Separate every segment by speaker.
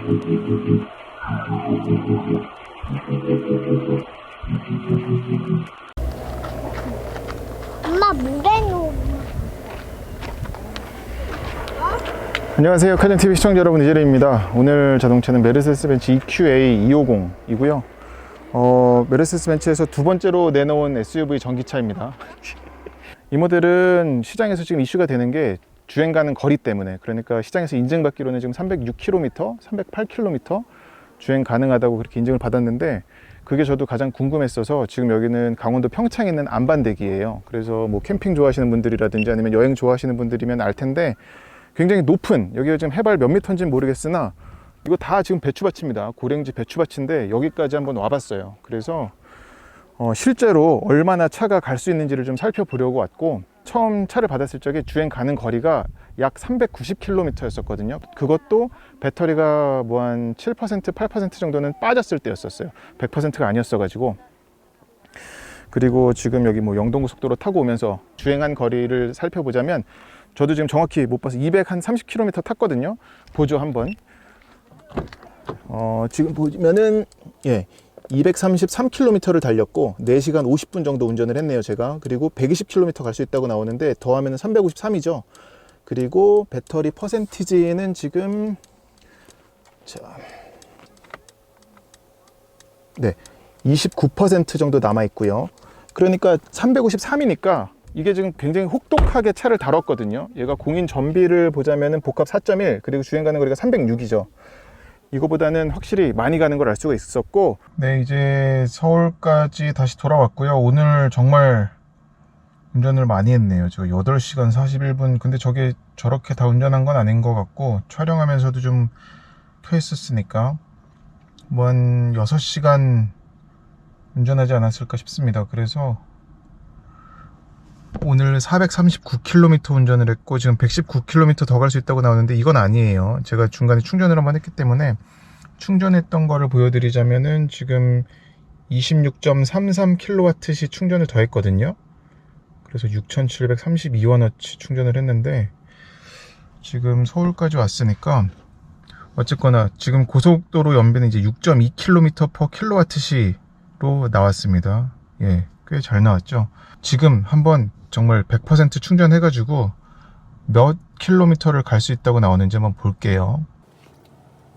Speaker 1: 엄마 물에 놓.
Speaker 2: 안녕하세요, 카전TV 시청자 여러분, 이재래입니다. 오늘 자동차는 메르세데스 벤츠 EQA 250이고요. 메르세데스 벤츠에서 두 번째로 내놓은 SUV 전기차입니다. 이 모델은 시장에서 지금 이슈가 되는 게 주행 가는 거리 때문에, 그러니까 시장에서 인증받기로는 지금 306km, 308km 주행 가능하다고 그렇게 인증을 받았는데, 그게 저도 가장 궁금했어서 지금 여기는 강원도 평창에 있는 안반대기예요. 그래서 뭐 캠핑 좋아하시는 분들이라든지 아니면 여행 좋아하시는 분들이면 알 텐데, 굉장히 높은, 여기가 지금 해발 몇 미터인지는 모르겠으나 이거 다 지금 배추밭입니다. 고랭지 배추밭인데 여기까지 한번 와봤어요. 그래서 실제로 얼마나 차가 갈 수 있는지를 좀 살펴보려고 왔고, 처음 차를 받았을 적에 주행 가는 거리가 약 390km 였었거든요. 그것도 배터리가 뭐 한 7%, 8% 정도는 빠졌을 때였었어요. 100%가 아니었어 가지고. 그리고 지금 여기 뭐 영동고속도로 타고 오면서 주행한 거리를 살펴보자면, 저도 지금 정확히 못 봐서 230km 탔거든요. 보죠 한번. 지금 보면은 233km를 달렸고 4시간 50분 정도 운전을 했네요, 제가. 그리고 120km 갈 수 있다고 나오는데 더하면 353이죠. 그리고 배터리 퍼센티지는 지금 29% 정도 남아 있고요. 그러니까 353이니까 이게 지금 굉장히 혹독하게 차를 다뤘거든요. 얘가 공인 전비를 보자면은 복합 4.1, 그리고 주행 가는 거리가 306이죠. 이거보다는 확실히 많이 가는 걸 알 수가 있었고, 네, 이제 서울까지 다시 돌아왔고요. 오늘 정말 운전을 많이 했네요. 저 8시간 41분. 근데 저게 저렇게 다 운전한 건 아닌 것 같고, 촬영하면서도 좀 켜있었으니까 뭐 한 6시간 운전하지 않았을까 싶습니다. 그래서 오늘 439km 운전을 했고, 지금 119km 더 갈 수 있다고 나오는데 이건 아니에요. 제가 중간에 충전을 한번 했기 때문에, 충전했던 거를 보여드리자면은 지금 26.33kWh 충전을 더 했거든요. 그래서 6732Wh 충전을 했는데, 지금 서울까지 왔으니까 어쨌거나 지금 고속도로 연비는 이제 6.2km/kWh로 나왔습니다. 예, 꽤 잘 나왔죠. 지금 한번 정말 100% 충전해가지고 몇 킬로미터를 갈 수 있다고 나오는지 한번 볼게요.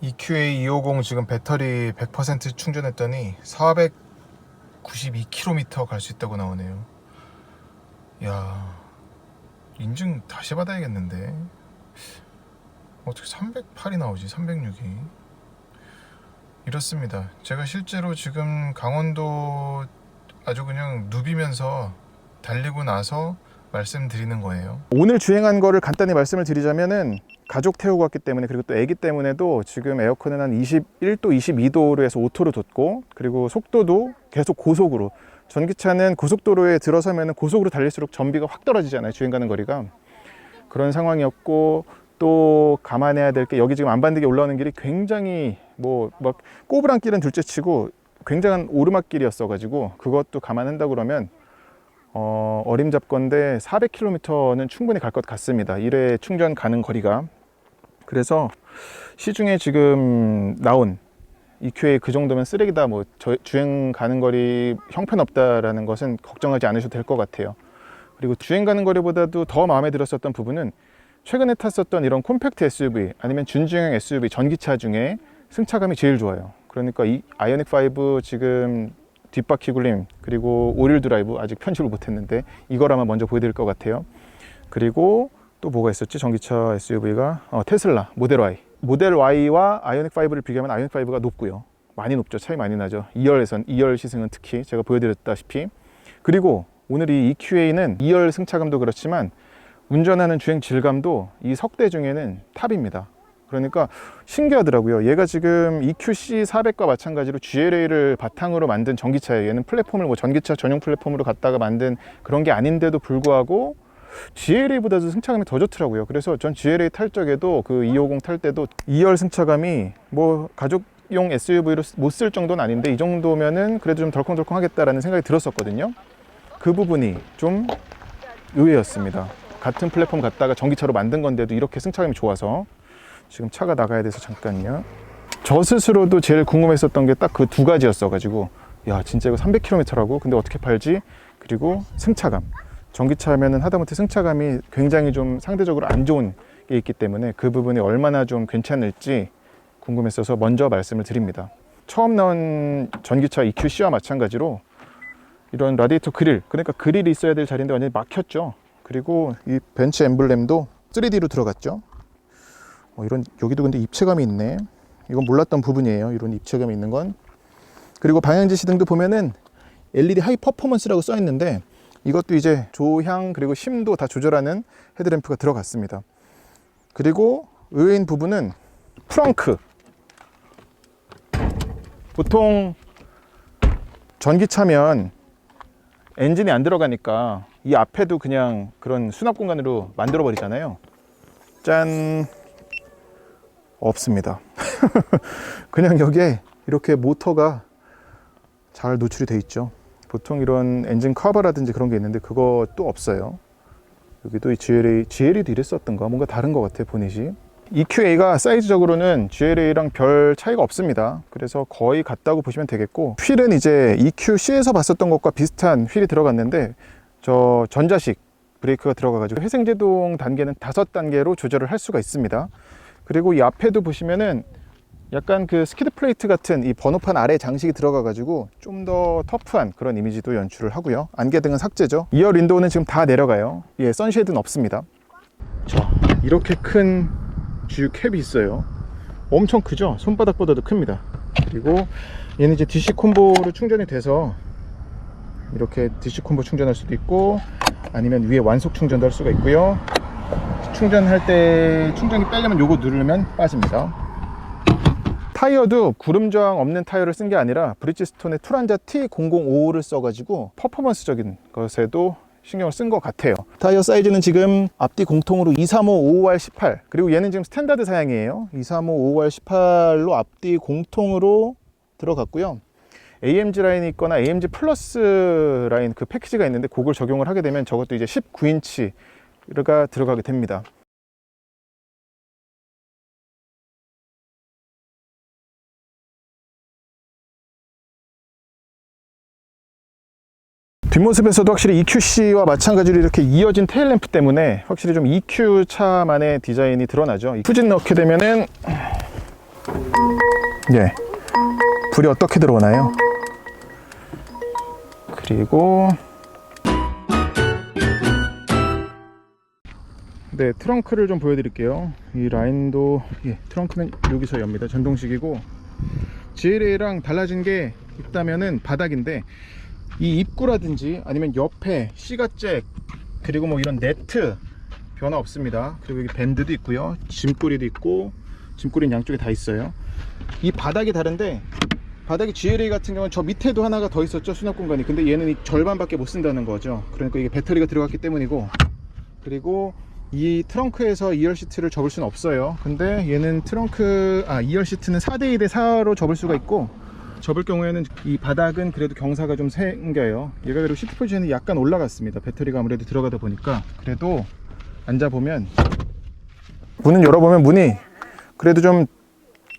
Speaker 2: EQA 250 지금 배터리 100% 충전했더니 492km 갈 수 있다고 나오네요. 야, 인증 다시 받아야겠는데. 어떻게 308이 나오지? 306이. 이렇습니다. 제가 실제로 지금 강원도 아주 그냥 누비면서 달리고 나서 말씀드리는 거예요. 오늘 주행한 거를 간단히 말씀을 드리자면은, 가족 태우고 왔기 때문에, 그리고 또 애기 때문에도 지금 에어컨은 한 21도, 22도로 해서 오토로 뒀고, 그리고 속도도 계속 고속으로. 전기차는 고속도로에 들어서면 고속으로 달릴수록 전비가 확 떨어지잖아요, 주행 가는 거리가. 그런 상황이었고, 또 감안해야 될 게, 여기 지금 안반대기 올라오는 길이 굉장히 막 꼬부랑길은 둘째치고 굉장한 오르막길이었어 가지고, 그것도 감안한다 그러면 어림잡건데 400km는 충분히 갈 것 같습니다. 1회 충전 가는 거리가. 그래서 시중에 지금 나온 EQA 그 정도면 쓰레기다, 뭐 주행 가는 거리 형편없다라는 것은 걱정하지 않으셔도 될 것 같아요. 그리고 주행 가는 거리보다도 더 마음에 들었었던 부분은, 최근에 탔었던 이런 콤팩트 SUV 아니면 준중형 SUV 전기차 중에 승차감이 제일 좋아요. 그러니까 이 아이오닉5 지금 뒷바퀴 굴림, 그리고 오릴 드라이브 아직 편집을 못했는데 이걸 아마 먼저 보여드릴 것 같아요. 그리고 또 뭐가 있었지? 전기차 SUV가 테슬라 모델 Y. 모델 Y와 아이오닉5를 비교하면 아이오닉5가 높고요. 많이 높죠. 차이 많이 나죠. 2열 시승은 특히 제가 보여드렸다시피. 그리고 오늘 이 EQA는 2열 승차감도 그렇지만 운전하는 주행 질감도 이 석대 중에는 탑입니다. 그러니까 신기하더라고요. 얘가 지금 EQC 400과 마찬가지로 GLA를 바탕으로 만든 전기차예요. 얘는 플랫폼을 뭐 전기차 전용 플랫폼으로 갖다가 만든 그런 게 아닌데도 불구하고 GLA보다도 승차감이 더 좋더라고요. 그래서 전 GLA 탈 적에도, 그 250 탈 때도 2열 승차감이 뭐 가족용 SUV로 못 쓸 정도는 아닌데, 이 정도면은 그래도 좀 덜컹덜컹 하겠다라는 생각이 들었었거든요. 그 부분이 좀 의외였습니다. 같은 플랫폼 갖다가 전기차로 만든 건데도 이렇게 승차감이 좋아서. 지금 차가 나가야 돼서 잠깐요. 저 스스로도 제일 궁금했었던 게 딱 그 두 가지였어 가지고, 야 진짜 이거 300km라고? 근데 어떻게 팔지? 그리고 승차감, 전기차 하면은 하다못해 승차감이 굉장히 좀 상대적으로 안 좋은 게 있기 때문에 그 부분이 얼마나 좀 괜찮을지 궁금했어서 먼저 말씀을 드립니다. 처음 나온 전기차 EQC와 마찬가지로 이런 라디에이터 그릴, 그러니까 그릴이 있어야 될 자리인데 완전히 막혔죠. 그리고 이 벤츠 엠블렘도 3D로 들어갔죠. 이런, 여기도 근데 입체감이 있네. 이건 몰랐던 부분이에요, 이런 입체감이 있는 건. 그리고 방향 지시등도 보면은 LED 하이 퍼포먼스라고 써 있는데, 이것도 이제 조향 그리고 심도 다 조절하는 헤드램프가 들어갔습니다. 그리고 의외인 부분은 트렁크. 보통 전기차면 엔진이 안 들어가니까 이 앞에도 그냥 그런 수납 공간으로 만들어 버리잖아요. 짠, 없습니다. 그냥 여기에 이렇게 모터가 잘 노출이 돼 있죠. 보통 이런 엔진 커버라든지 그런 게 있는데 그것도 없어요. 여기도 이 GLA도 이랬었던가, 뭔가 다른 것 같아 보닛이. EQA가 사이즈적으로는 GLA랑 별 차이가 없습니다. 그래서 거의 같다고 보시면 되겠고, 휠은 이제 EQC에서 봤었던 것과 비슷한 휠이 들어갔는데, 저 전자식 브레이크가 들어가가지고 회생제동 단계는 5단계로 조절을 할 수가 있습니다. 그리고 이 앞에도 보시면은 약간 그 스키드 플레이트 같은 이 번호판 아래 장식이 들어가가지고 좀 더 터프한 그런 이미지도 연출을 하고요. 안개등은 삭제죠. 이어 윈도우는 지금 다 내려가요. 예, 선쉐이드는 없습니다. 자, 이렇게 큰 주유 캡이 있어요. 엄청 크죠? 손바닥보다도 큽니다. 그리고 얘는 이제 DC 콤보로 충전이 돼서 이렇게 DC 콤보 충전할 수도 있고, 아니면 위에 완속 충전도 할 수가 있고요. 충전할 때 충전기 빼려면 요거 누르면 빠집니다. 타이어도 구름 저항 없는 타이어를 쓴 게 아니라 브리지스톤의 투란자 T005를 써가지고 퍼포먼스적인 것에도 신경을 쓴 것 같아요. 타이어 사이즈는 지금 앞뒤 공통으로 235 5R18, 그리고 얘는 지금 스탠다드 사양이에요. 235 5R18로 앞뒤 공통으로 들어갔고요. AMG 라인이 있거나 AMG 플러스 라인 그 패키지가 있는데 그걸 적용을 하게 되면 저것도 이제 19인치가 들어가게 됩니다. 뒷모습에서도 확실히 EQC와 마찬가지로 이렇게 이어진 테일램프 때문에 확실히 좀 EQ 차만의 디자인이 드러나죠. 후진 넣게 되면은, 예, 불이 어떻게 들어오나요? 그리고 네, 트렁크를 좀 보여드릴게요. 이 라인도, 예, 트렁크는 여기서 엽니다. 전동식이고, GLA랑 달라진 게 있다면은 바닥인데, 이 입구라든지 아니면 옆에 C가잭, 그리고 뭐 이런 네트 변화 없습니다. 그리고 여기 밴드도 있고요, 짐꼬리도 있고, 짐꼬리는 양쪽에 다 있어요. 이 바닥이 다른데, 바닥이 GLA 같은 경우는 저 밑에도 하나가 더 있었죠, 수납 공간이. 근데 얘는 이 절반밖에 못 쓴다는 거죠. 그러니까 이게 배터리가 들어갔기 때문이고, 그리고 이 트렁크에서 2열 시트를 접을 수는 없어요. 근데 얘는 2열 시트는 4대2 대 4로 접을 수가 있고, 접을 경우에는 이 바닥은 그래도 경사가 좀 생겨요. 얘가 그리고 시트 포지션이 약간 올라갔습니다. 배터리가 아무래도 들어가다 보니까. 그래도 앉아보면, 문은 열어보면 문이 그래도 좀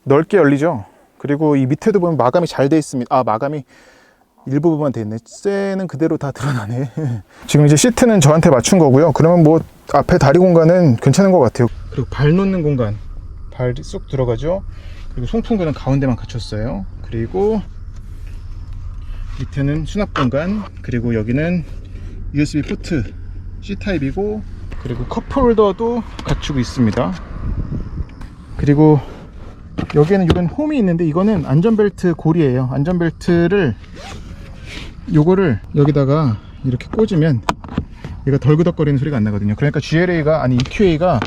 Speaker 2: 넓게 열리죠. 그리고 이 밑에도 보면 마감이 잘 돼 있습니다. 마감이 일부분만 돼 있네. 쇠는 그대로 다 드러나네. 지금 이제 시트는 저한테 맞춘 거고요. 그러면 뭐 앞에 다리 공간은 괜찮은 것 같아요. 그리고 발 놓는 공간, 발이 쏙 들어가죠. 그리고 송풍구는 가운데만 갖췄어요. 그리고 밑에는 수납 공간, 그리고 여기는 USB 포트 C타입이고, 그리고 컵홀더도 갖추고 있습니다. 그리고 여기에는 이런 홈이 있는데, 이거는 안전벨트 고리예요. 안전벨트를 요거를 여기다가 이렇게 꽂으면 얘가 덜그덕거리는 소리가 안 나거든요. 그러니까 EQA가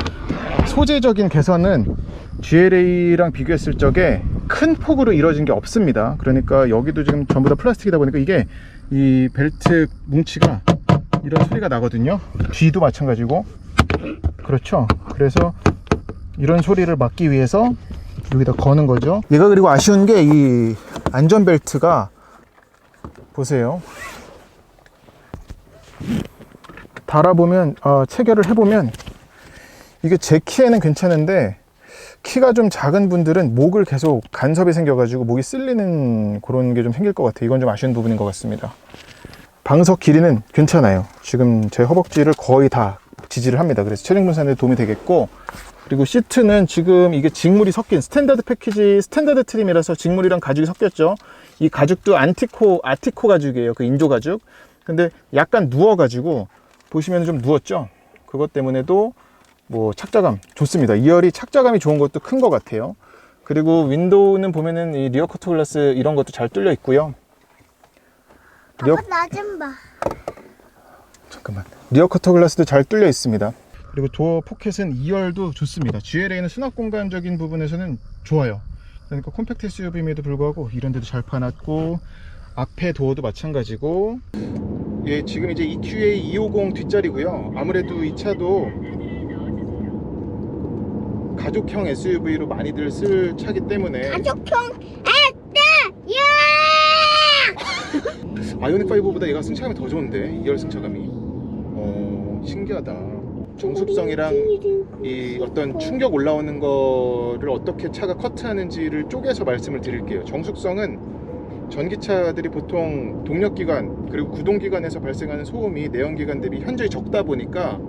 Speaker 2: 소재적인 개선은 GLA랑 비교했을 적에 큰 폭으로 이루어진 게 없습니다. 그러니까 여기도 지금 전부 다 플라스틱이다 보니까 이게 이 벨트 뭉치가 이런 소리가 나거든요. 뒤도 마찬가지고. 그렇죠. 그래서 이런 소리를 막기 위해서 여기다 거는 거죠. 얘가 그리고 아쉬운 게 이 안전벨트가 보세요. 달아보면, 체결을 해보면 이게 제 키에는 괜찮은데 키가 좀 작은 분들은 목을 계속 간섭이 생겨가지고 목이 쓸리는 그런 게 좀 생길 것 같아요. 이건 좀 아쉬운 부분인 것 같습니다. 방석 길이는 괜찮아요. 지금 제 허벅지를 거의 다 지지를 합니다. 그래서 체중 분산에 도움이 되겠고, 그리고 시트는 지금 이게 직물이 섞인 스탠다드 패키지, 스탠다드 트림이라서 직물이랑 가죽이 섞였죠. 이 가죽도 아티코 가죽이에요. 그 인조 가죽. 근데 약간 누워가지고 보시면 좀 누웠죠. 그것 때문에도 뭐 착자감 좋습니다. 2열이 착자감이 좋은 것도 큰 것 같아요. 그리고 윈도우는 보면은 이 리어 커터 글라스 이런 것도 잘 뚫려 있고요.
Speaker 1: 아빠 나 좀 봐.
Speaker 2: 잠깐만. 리어 커터 글라스도 잘 뚫려 있습니다. 그리고 도어 포켓은 2열도 좋습니다. GLA는 수납 공간적인 부분에서는 좋아요. 그러니까 콤팩트 SUV임에도 불구하고 이런 데도 잘 파놨고, 앞에 도어도 마찬가지고. 예, 지금 이제 EQA 250 뒷자리고요. 아무래도 이 차도 가족형 SUV로 많이들 쓸 차기 때문에.
Speaker 1: 가족형 야!
Speaker 2: 아이오닉 5보다 얘가 승차감이 더 좋은데, 2열 승차감이. 신기하다. 정숙성이랑 이 어떤 충격 올라오는 거를 어떻게 차가 커트하는지를 쪼개서 말씀을 드릴게요. 정숙성은 전기차들이 보통 동력기관 그리고 구동기관에서 발생하는 소음이 내연기관 대비 현저히 적다 보니까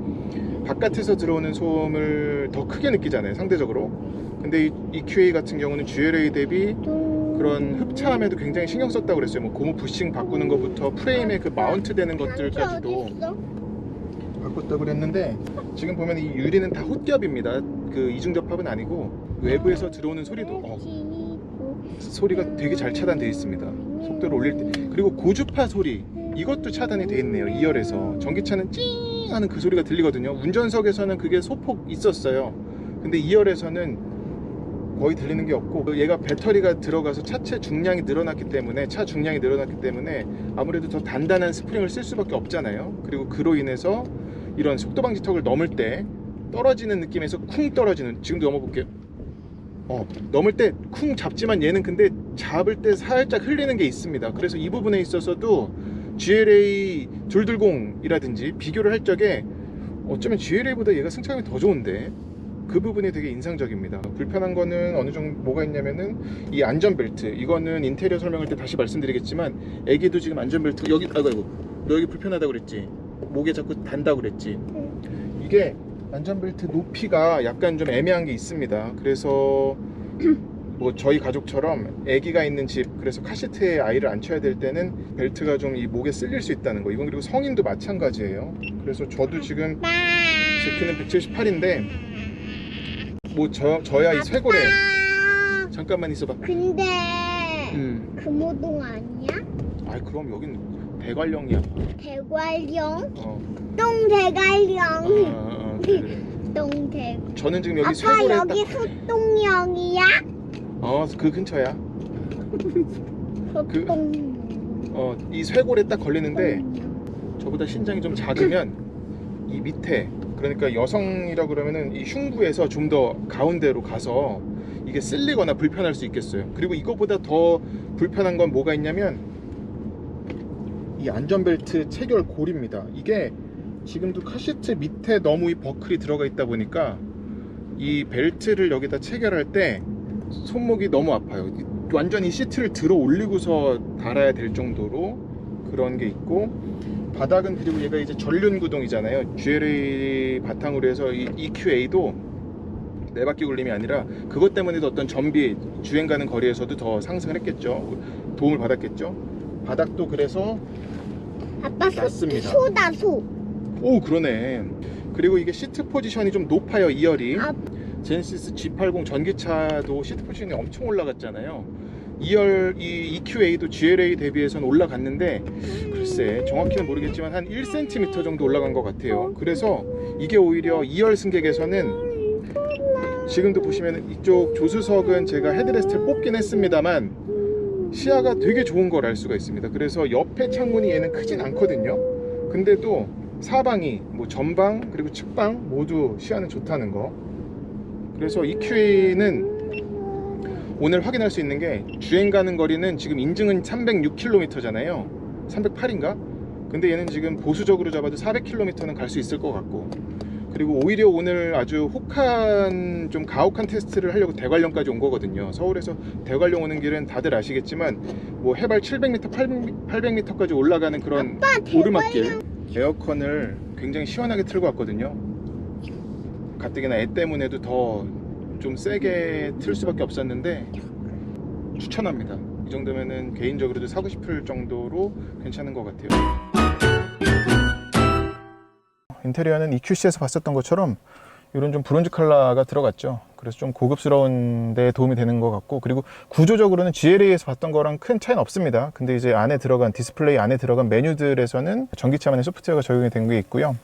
Speaker 2: 바깥에서 들어오는 소음을 더 크게 느끼잖아요, 상대적으로. 근데 이 EQA 같은 경우는 GLA 대비 그런 흡차함에도 굉장히 신경 썼다고 그랬어요. 뭐 고무 부싱 바꾸는 것부터 프레임에 그 마운트 되는 것들까지도 바꿨다고 그랬는데, 지금 보면 이 유리는 다 홑겹입니다. 그 이중접합은 아니고 외부에서 들어오는 소리도 소리가 되게 잘 차단되어 있습니다. 속도를 올릴 때. 그리고 고주파 소리 이것도 차단이 되어 있네요. 2열에서 전기차는 찡 하는 그 소리가 들리거든요. 운전석에서는 그게 소폭 있었어요. 근데 2열에서는 거의 들리는 게 없고, 얘가 배터리가 들어가서 차체 중량이 늘어났기 때문에 아무래도 더 단단한 스프링을 쓸 수밖에 없잖아요. 그리고 그로 인해서 이런 속도 방지턱을 넘을 때 떨어지는 느낌에서 쿵 떨어지는, 지금도 넘어볼게요. 넘을 때 쿵 잡지만 얘는 근데 잡을 때 살짝 흘리는 게 있습니다. 그래서 이 부분에 있어서도 GLA 220이라든지 비교를 할 적에 어쩌면 GLA보다 얘가 승차감이 더 좋은데, 그 부분이 되게 인상적입니다. 불편한 거는 어느 정도 뭐가 있냐면은 이 안전벨트, 이거는 인테리어 설명할 때 다시 말씀드리겠지만, 애기도 지금 안전벨트 여기, 아이고 너 여기 불편하다고 그랬지, 목에 자꾸 단다고 그랬지. 이게 안전벨트 높이가 약간 좀 애매한 게 있습니다. 그래서 뭐 저희 가족처럼 아기가 있는 집, 그래서 카시트에 아이를 앉혀야 될 때는 벨트가 좀 이 목에 쓸릴 수 있다는 거. 이건 그리고 성인도 마찬가지예요. 그래서 저도 지금 제 키는 178인데 뭐 저야 이 쇄골에, 잠깐만 있어봐.
Speaker 1: 근데 금호동 아니야?
Speaker 2: 아이 그럼 여긴 대관령이야.
Speaker 1: 대관령? 똥대관령.
Speaker 2: 그래.
Speaker 1: 똥대.
Speaker 2: 저는 지금 여기
Speaker 1: 아빠
Speaker 2: 쇄골에
Speaker 1: 여기
Speaker 2: 딱,
Speaker 1: 소똥령이야?
Speaker 2: 그 근처야.
Speaker 1: 소똥.
Speaker 2: 이 쇄골에 딱 걸리는데, 저보다 신장이 좀 작으면 이 밑에, 그러니까 여성이라 그러면은 이 흉부에서 좀 더 가운데로 가서 이게 쓸리거나 불편할 수 있겠어요. 그리고 이거보다 더 불편한 건 뭐가 있냐면 이 안전벨트 체결 고리입니다. 이게 지금도 카시트 밑에 너무 이 버클이 들어가 있다 보니까 이 벨트를 여기다 체결할 때 손목이 너무 아파요. 완전히 시트를 들어 올리고서 달아야 될 정도로 그런 게 있고, 바닥은, 그리고 얘가 이제 전륜 구동이잖아요. GLA 바탕으로 해서 이 EQA도 4바퀴 굴림이 아니라 그것 때문에도 어떤 전비, 주행 가는 거리에서도 더 상승을 했겠죠. 도움을 받았겠죠. 바닥도 그래서
Speaker 1: 아빠
Speaker 2: 낮습니다.
Speaker 1: 소다 소.
Speaker 2: 오, 그러네. 그리고 이게 시트 포지션이 좀 높아요, 2열이.
Speaker 1: 아.
Speaker 2: 제네시스 G80 전기차도 시트 포지션이 엄청 올라갔잖아요. 2열 이 EQA도 GLA 대비해서는 올라갔는데, 글쎄 정확히는 모르겠지만 한 1cm 정도 올라간 것 같아요. 그래서 이게 오히려 2열 승객에서는, 지금도 보시면 이쪽 조수석은 제가 헤드레스트를 뽑긴 했습니다만 시야가 되게 좋은 걸 알 수가 있습니다. 그래서 옆에 창문이 얘는 크진 않거든요. 근데도 사방이, 뭐 전방 그리고 측방 모두 시야는 좋다는 거. 그래서 EQA는 오늘 확인할 수 있는 게, 주행 가는 거리는 지금 인증은 306km잖아요 308인가? 근데 얘는 지금 보수적으로 잡아도 400km는 갈 수 있을 것 같고, 그리고 오히려 오늘 아주 혹한 좀 가혹한 테스트를 하려고 대관령까지 온 거거든요. 서울에서 대관령 오는 길은 다들 아시겠지만 뭐 해발 700m, 800m까지 올라가는 그런 오르막길. 에어컨을 굉장히 시원하게 틀고 왔거든요. 가뜩이나 애 때문에도 더 좀 세게 틀 수밖에 없었는데 추천합니다. 이 정도면은 개인적으로도 사고 싶을 정도로 괜찮은 것 같아요. 인테리어는 EQC에서 봤었던 것처럼 이런 좀 브론즈 컬러가 들어갔죠. 그래서 좀 고급스러운 데 도움이 되는 것 같고, 그리고 구조적으로는 GLA에서 봤던 거랑 큰 차이는 없습니다. 근데 이제 안에 들어간 디스플레이 안에 들어간 메뉴들에서는 전기차만의 소프트웨어가 적용이 된 게 있고요.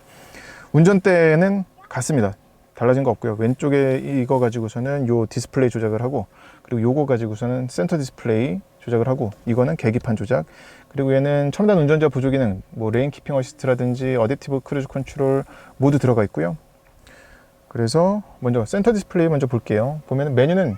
Speaker 2: 운전대는 같습니다. 달라진 거 없고요. 왼쪽에 이거 가지고서는 요 디스플레이 조작을 하고, 그리고 요거 가지고서는 센터 디스플레이 조작을 하고, 이거는 계기판 조작, 그리고 얘는 첨단 운전자 보조 기능, 뭐 레인 키핑 어시스트라든지 어댑티브 크루즈 컨트롤 모두 들어가 있고요. 그래서 먼저 센터 디스플레이 먼저 볼게요. 보면은 메뉴는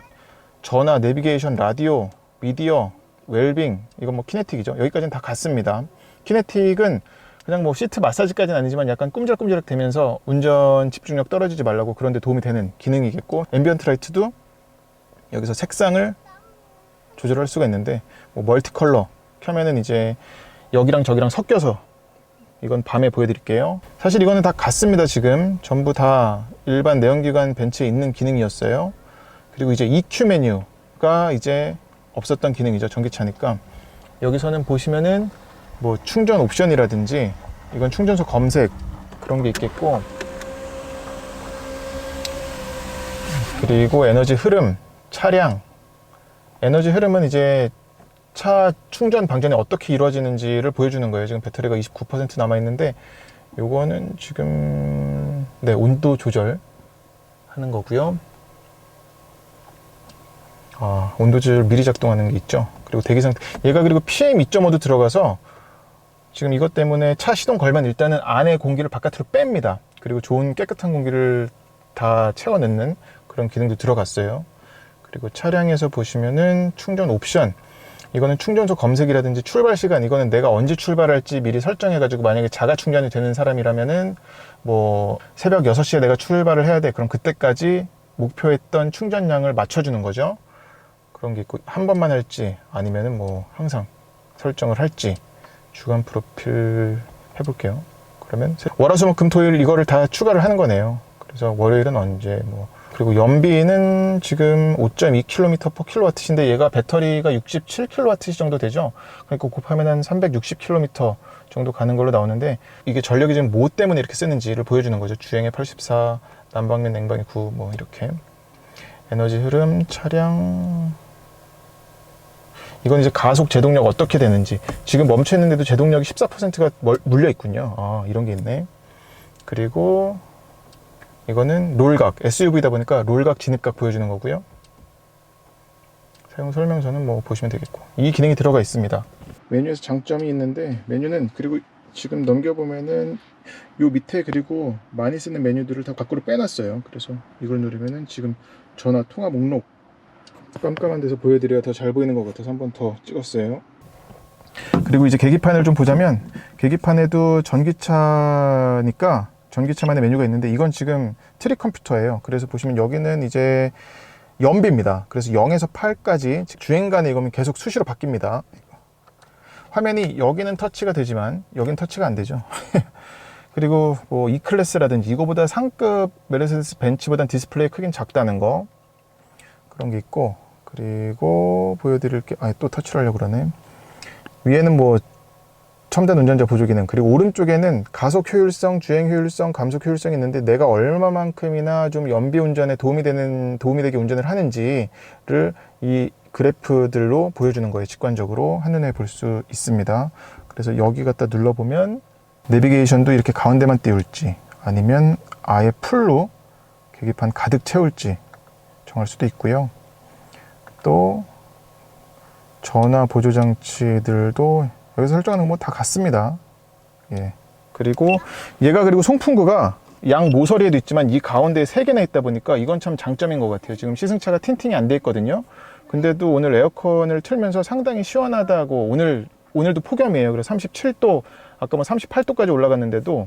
Speaker 2: 전화, 내비게이션, 라디오, 미디어, 웰빙, 이건 뭐 키네틱이죠. 여기까지는 다 같습니다. 키네틱은 그냥 뭐 시트 마사지까지는 아니지만 약간 꼼지락꼼지락 되면서 운전 집중력 떨어지지 말라고 그런 데 도움이 되는 기능이겠고, 앰비언트 라이트도 여기서 색상을 조절할 수가 있는데, 뭐 멀티 컬러 켜면은 이제 여기랑 저기랑 섞여서, 이건 밤에 보여드릴게요. 사실 이거는 다 같습니다. 지금 전부 다 일반 내연기관 벤츠에 있는 기능이었어요. 그리고 이제 EQ 메뉴가 이제 없었던 기능이죠. 전기차니까. 여기서는 보시면은 뭐 충전 옵션이라든지, 이건 충전소 검색 그런 게 있겠고, 그리고 에너지 흐름, 차량 에너지 흐름은 이제 차 충전 방전이 어떻게 이루어지는지를 보여주는 거예요. 지금 배터리가 29% 남아있는데, 요거는 지금 온도 조절 하는 거고요. 온도 조절 미리 작동하는 게 있죠. 그리고 대기 상태, 얘가 그리고 PM 2.5도 들어가서 지금 이것 때문에 차 시동 걸면 일단은 안에 공기를 바깥으로 뺍니다. 그리고 좋은 깨끗한 공기를 다 채워넣는 그런 기능도 들어갔어요. 그리고 차량에서 보시면은 충전 옵션, 이거는 충전소 검색이라든지 출발 시간, 이거는 내가 언제 출발할지 미리 설정해가지고, 만약에 자가 충전이 되는 사람이라면은 뭐 새벽 6시에 내가 출발을 해야 돼. 그럼 그때까지 목표했던 충전량을 맞춰주는 거죠. 그런 게 있고, 한 번만 할지 아니면은 뭐 항상 설정을 할지, 주간 프로필 해볼게요. 그러면 월화수목금토일 이거를 다 추가를 하는 거네요. 그래서 월요일은 언제 뭐, 그리고 연비는 지금 5.2km/kW인데 얘가 배터리가 67kW 정도 되죠. 그러니까 곱하면 한 360km 정도 가는 걸로 나오는데, 이게 전력이 지금 뭐 때문에 이렇게 쓰는지를 보여주는 거죠. 주행에 84, 난방면 냉방에 9, 뭐 이렇게. 에너지 흐름, 차량, 이건 이제 가속 제동력 어떻게 되는지, 지금 멈춰 있는데도 제동력이 14%가 물려 있군요. 이런 게 있네. 그리고 이거는 롤각, SUV다 보니까 롤각 진입각 보여주는 거고요. 사용 설명서는 뭐 보시면 되겠고, 이 기능이 들어가 있습니다. 메뉴에서 장점이 있는데, 메뉴는 그리고 지금 넘겨보면은 요 밑에 그리고 많이 쓰는 메뉴들을 다 밖으로 빼놨어요. 그래서 이걸 누르면은 지금 전화 통화 목록, 깜깜한 데서 보여드려야 더 잘 보이는 것 같아서 한 번 더 찍었어요. 그리고 이제 계기판을 좀 보자면, 계기판에도 전기차니까 전기차만의 메뉴가 있는데, 이건 지금 트리 컴퓨터예요. 그래서 보시면 여기는 이제 연비입니다. 그래서 0에서 8까지 주행간에 이거면 계속 수시로 바뀝니다. 화면이 여기는 터치가 되지만 여기는 터치가 안 되죠. 그리고 뭐 E클래스라든지 이거보다 상급 메르세데스 벤츠보단 디스플레이 크긴 작다는 거, 그런 게 있고, 그리고 보여드릴 게, 또 터치를 하려고 그러네. 위에는 뭐 첨단 운전자 보조 기능, 그리고 오른쪽에는 가속 효율성, 주행 효율성, 감속 효율성이 있는데, 내가 얼마만큼이나 좀 연비 운전에 도움이 되게 운전을 하는지를 이 그래프들로 보여주는 거예요. 직관적으로 한눈에 볼 수 있습니다. 그래서 여기 갖다 눌러보면 내비게이션도 이렇게 가운데만 띄울지, 아니면 아예 풀로 계기판 가득 채울지 정할 수도 있고요. 또 전화 보조 장치들도 여기서 설정하는 건 다 같습니다. 예. 그리고 얘가 그리고 송풍구가 양 모서리에도 있지만 이 가운데에 3개나 있다 보니까 이건 참 장점인 것 같아요. 지금 시승차가 틴팅이 안 돼 있거든요. 근데도 오늘 에어컨을 틀면서 상당히 시원하다고, 오늘도 폭염이에요. 그래서 37도, 아까 뭐 38도까지 올라갔는데도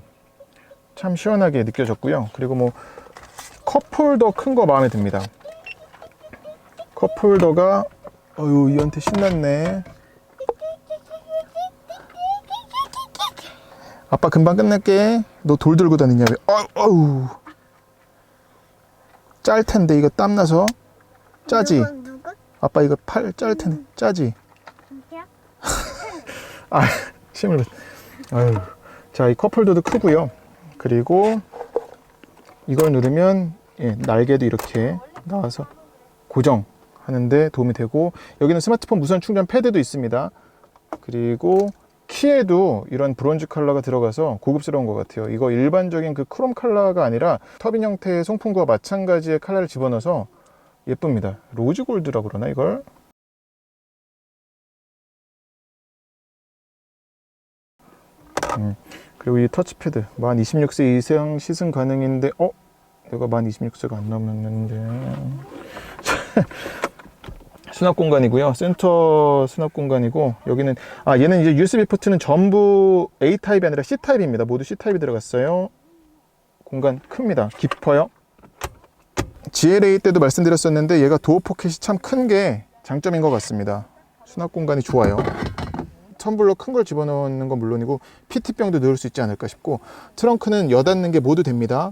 Speaker 2: 참 시원하게 느껴졌고요. 그리고 뭐 컵홀더 큰 거 마음에 듭니다. 컵홀더가 이한테 신났네. 아빠 금방 끝낼게. 너 돌 들고 다니냐 왜? 어우 짤 텐데 이거 땀 나서 짜지.
Speaker 1: 누구?
Speaker 2: 아빠 이거 팔 짤 텐데 짜지.
Speaker 1: 진짜?
Speaker 2: 아 침을. 아유. 자, 이 컵홀더도 크고요. 그리고 이걸 누르면 날개도 이렇게 나와서 고정하는데 도움이 되고, 여기는 스마트폰 무선 충전 패드도 있습니다. 그리고 키에도 이런 브론즈 컬러가 들어가서 고급스러운 것 같아요. 이거 일반적인 그 크롬 컬러가 아니라 터빈 형태의 송풍구와 마찬가지의 컬러를 집어넣어서 예쁩니다. 로즈 골드라고 그러나 이걸? 그리고 이 터치패드 만 26세 이상 시승 가능인데 내가 만 26세가 안 넘었는데 수납 공간이고요. 센터 수납 공간이고, 여기는 얘는 이제 USB 포트는 전부 A 타입이 아니라 C 타입입니다. 모두 C 타입이 들어갔어요. 공간 큽니다. 깊어요. GLA 때도 말씀드렸었는데 얘가 도어 포켓이 참 큰 게 장점인 것 같습니다. 수납 공간이 좋아요. 텀블러 큰 걸 집어넣는 건 물론이고 PT병도 넣을 수 있지 않을까 싶고, 트렁크는 여닫는 게 모두 됩니다.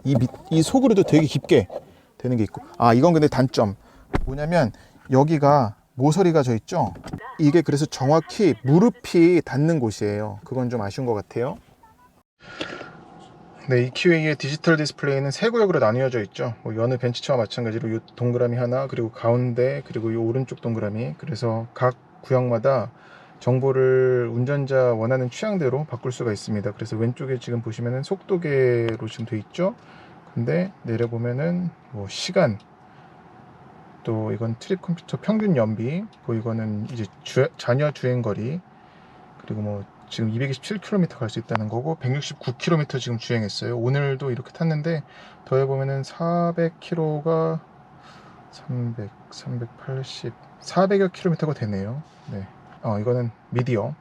Speaker 2: 이 속으로도 되게 깊게 되는 게 있고, 이건 근데 단점 뭐냐면 여기가 모서리가 져 있죠. 이게 그래서 정확히 무릎이 닿는 곳이에요. 그건 좀 아쉬운 것 같아요. 네, EQA의 디지털 디스플레이는 세 구역으로 나뉘어져 있죠. 뭐 여느 벤치차와 마찬가지로 이 동그라미 하나, 그리고 가운데, 그리고 이 오른쪽 동그라미. 그래서 각 구역마다 정보를 운전자 원하는 취향대로 바꿀 수가 있습니다. 그래서 왼쪽에 지금 보시면은 속도계로 지금 돼 있죠. 근데 내려보면은 뭐 시간, 또 이건 트립 컴퓨터 평균 연비, 뭐 이거는 이제 자녀 주행 거리, 그리고 뭐 지금 227km 갈 수 있다는 거고 169km 지금 주행했어요. 오늘도 이렇게 탔는데 더해보면은 400km가 380, 400여 킬로미터가 되네요. 네. 이거는 미디어.